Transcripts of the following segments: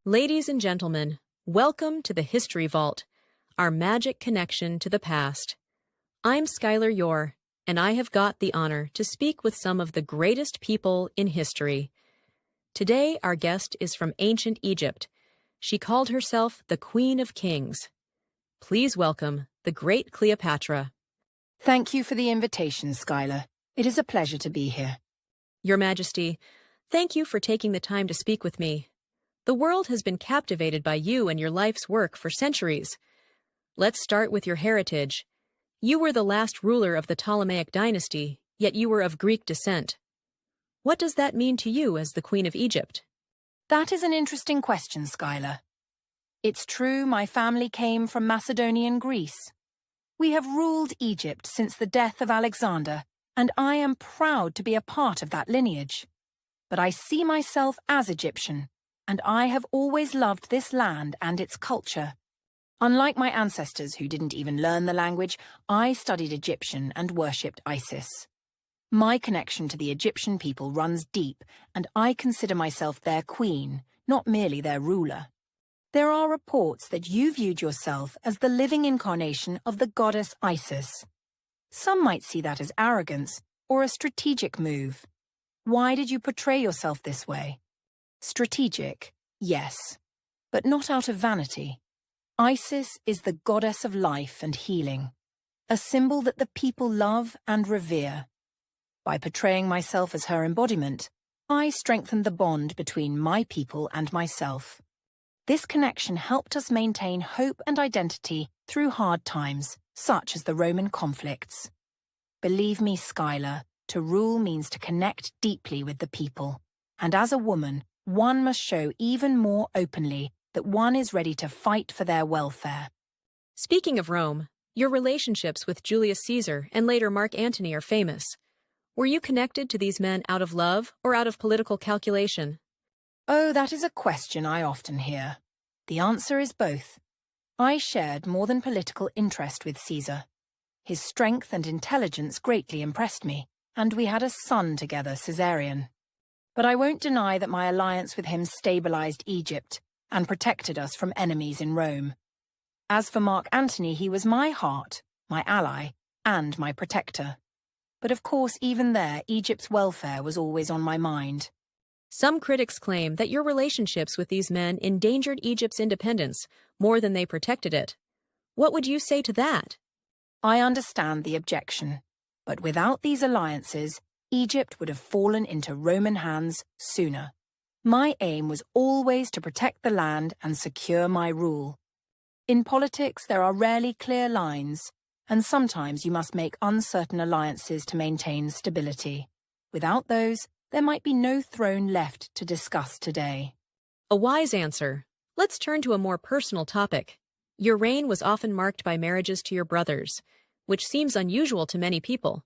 Ladies and gentlemen, welcome to the History Vault, our magic connection to the past. I'm Skylar Yore, and I have got the honor to speak with some of the greatest people in history. Today, our guest is from ancient Egypt. She called herself the Queen of Kings. Please welcome the great Cleopatra. Thank you for the invitation, Skylar. It is a pleasure to be here. Your Majesty, thank you for taking the time to speak with me. The world has been captivated by you and your life's work for centuries. Let's start with your heritage. You were the last ruler of the Ptolemaic dynasty, yet you were of Greek descent. What does that mean to you as the Queen of Egypt? That is an interesting question, Skylar. It's true my family came from Macedonian Greece. We have ruled Egypt since the death of Alexander, and I am proud to be a part of that lineage. But I see myself as Egyptian, and I have always loved this land and its culture. Unlike my ancestors who didn't even learn the language, I studied Egyptian and worshipped Isis. My connection to the Egyptian people runs deep, and I consider myself their queen, not merely their ruler. There are reports that you viewed yourself as the living incarnation of the goddess Isis. Some might see that as arrogance or a strategic move. Why did you portray yourself this way? Strategic, yes, but not out of vanity. Isis is the goddess of life and healing, a symbol that the people love and revere. By portraying myself as her embodiment, I strengthened the bond between my people and myself. This connection helped us maintain hope and identity through hard times, such as the Roman conflicts. Believe me, Skylar, to rule means to connect deeply with the people, and as a woman, one must show even more openly that one is ready to fight for their welfare. Speaking of Rome, your relationships with Julius Caesar and later Mark Antony are famous. Were you connected to these men out of love or out of political calculation? Oh, that is a question I often hear. The answer is both. I shared more than political interest with Caesar. His strength and intelligence greatly impressed me, and we had a son together, Caesarion. But I won't deny that my alliance with him stabilized Egypt and protected us from enemies in Rome. As for Mark Antony, he was my heart, my ally, and my protector. But of course, even there, Egypt's welfare was always on my mind. Some critics claim that your relationships with these men endangered Egypt's independence more than they protected it. What would you say to that? I understand the objection, but without these alliances, Egypt would have fallen into Roman hands sooner. My aim was always to protect the land and secure my rule. In politics, there are rarely clear lines, and sometimes you must make uncertain alliances to maintain stability. Without those, there might be no throne left to discuss today. A wise answer. Let's turn to a more personal topic. Your reign was often marked by marriages to your brothers, which seems unusual to many people.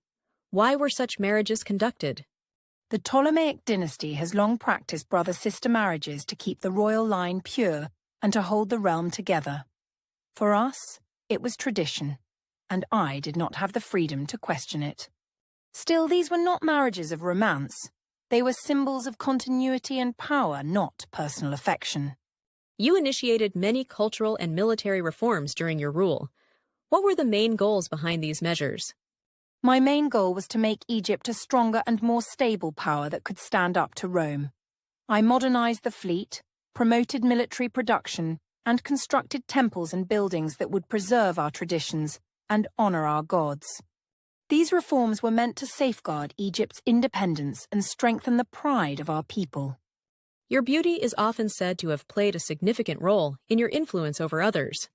Why were such marriages conducted? The Ptolemaic dynasty has long practiced brother-sister marriages to keep the royal line pure and to hold the realm together. For us, it was tradition, and I did not have the freedom to question it. Still, these were not marriages of romance. They were symbols of continuity and power, not personal affection. You initiated many cultural and military reforms during your rule. What were the main goals behind these measures? My main goal was to make Egypt a stronger and more stable power that could stand up to Rome. I modernized the fleet, promoted military production, and constructed temples and buildings that would preserve our traditions and honor our gods. These reforms were meant to safeguard Egypt's independence and strengthen the pride of our people. Your beauty is often said to have played a significant role in your influence over others.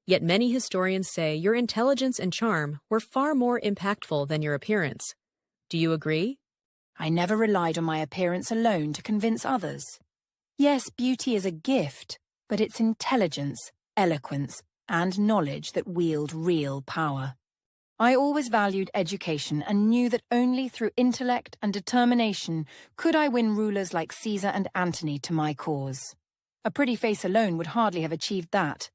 Yet many historians say your intelligence and charm were far more impactful than your appearance. Do you agree? I never relied on my appearance alone to convince others. Yes, beauty is a gift, but it's intelligence, eloquence, and knowledge that wield real power. I always valued education and knew that only through intellect and determination could I win rulers like Caesar and Antony to my cause. A pretty face alone would hardly have achieved that.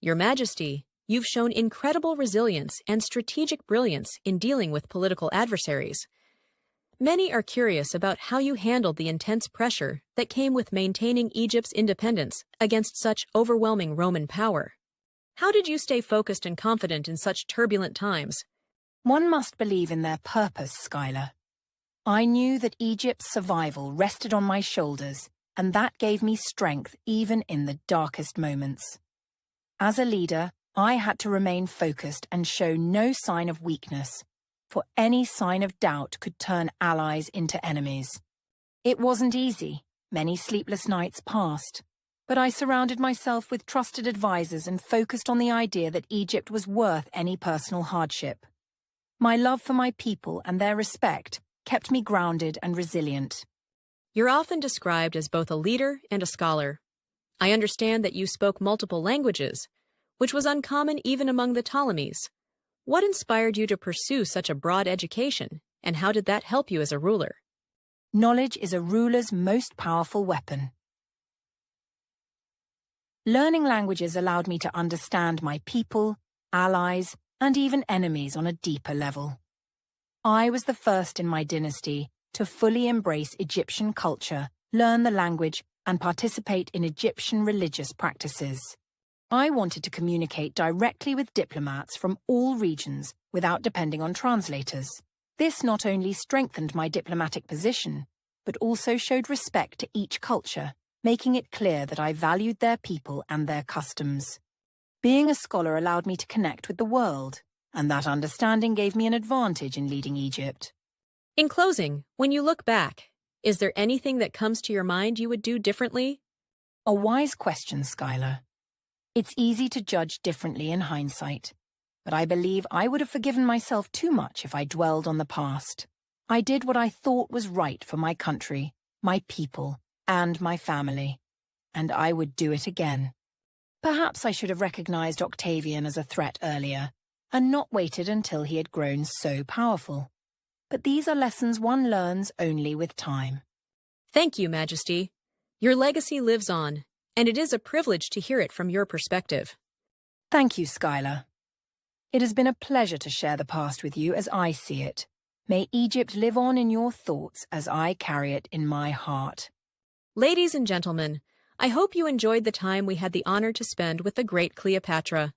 Your Majesty, you've shown incredible resilience and strategic brilliance in dealing with political adversaries. Many are curious about how you handled the intense pressure that came with maintaining Egypt's independence against such overwhelming Roman power. How did you stay focused and confident in such turbulent times? One must believe in their purpose, Schuyler. I knew that Egypt's survival rested on my shoulders, and that gave me strength even in the darkest moments. As a leader, I had to remain focused and show no sign of weakness, for any sign of doubt could turn allies into enemies. It wasn't easy. Many sleepless nights passed. But I surrounded myself with trusted advisors and focused on the idea that Egypt was worth any personal hardship. My love for my people and their respect kept me grounded and resilient. You're often described as both a leader and a scholar. I understand that you spoke multiple languages, which was uncommon even among the Ptolemies. What inspired you to pursue such a broad education, and how did that help you as a ruler? Knowledge is a ruler's most powerful weapon. Learning languages allowed me to understand my people, allies, and even enemies on a deeper level. I was the first in my dynasty to fully embrace Egyptian culture, learn the language, and participate in Egyptian religious practices. I wanted to communicate directly with diplomats from all regions without depending on translators. This not only strengthened my diplomatic position, but also showed respect to each culture, making it clear that I valued their people and their customs. Being a scholar allowed me to connect with the world, and that understanding gave me an advantage in leading Egypt. In closing, when you look back, is there anything that comes to your mind you would do differently? A wise question, Schuyler. It's easy to judge differently in hindsight, but I believe I would have forgiven myself too much if I dwelled on the past. I did what I thought was right for my country, my people, and my family, and I would do it again. Perhaps I should have recognized Octavian as a threat earlier, and not waited until he had grown so powerful. But these are lessons one learns only with time. Thank you, Majesty. Your legacy lives on, and it is a privilege to hear it from your perspective. Thank you, Schuyler. It has been a pleasure to share the past with you as I see it. May Egypt live on in your thoughts as I carry it in my heart. Ladies and gentlemen, I hope you enjoyed the time we had the honor to spend with the great Cleopatra.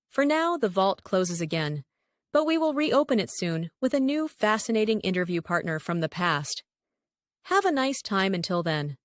For now, the vault closes again, but we will reopen it soon with a new fascinating interview partner from the past. Have a nice time until then.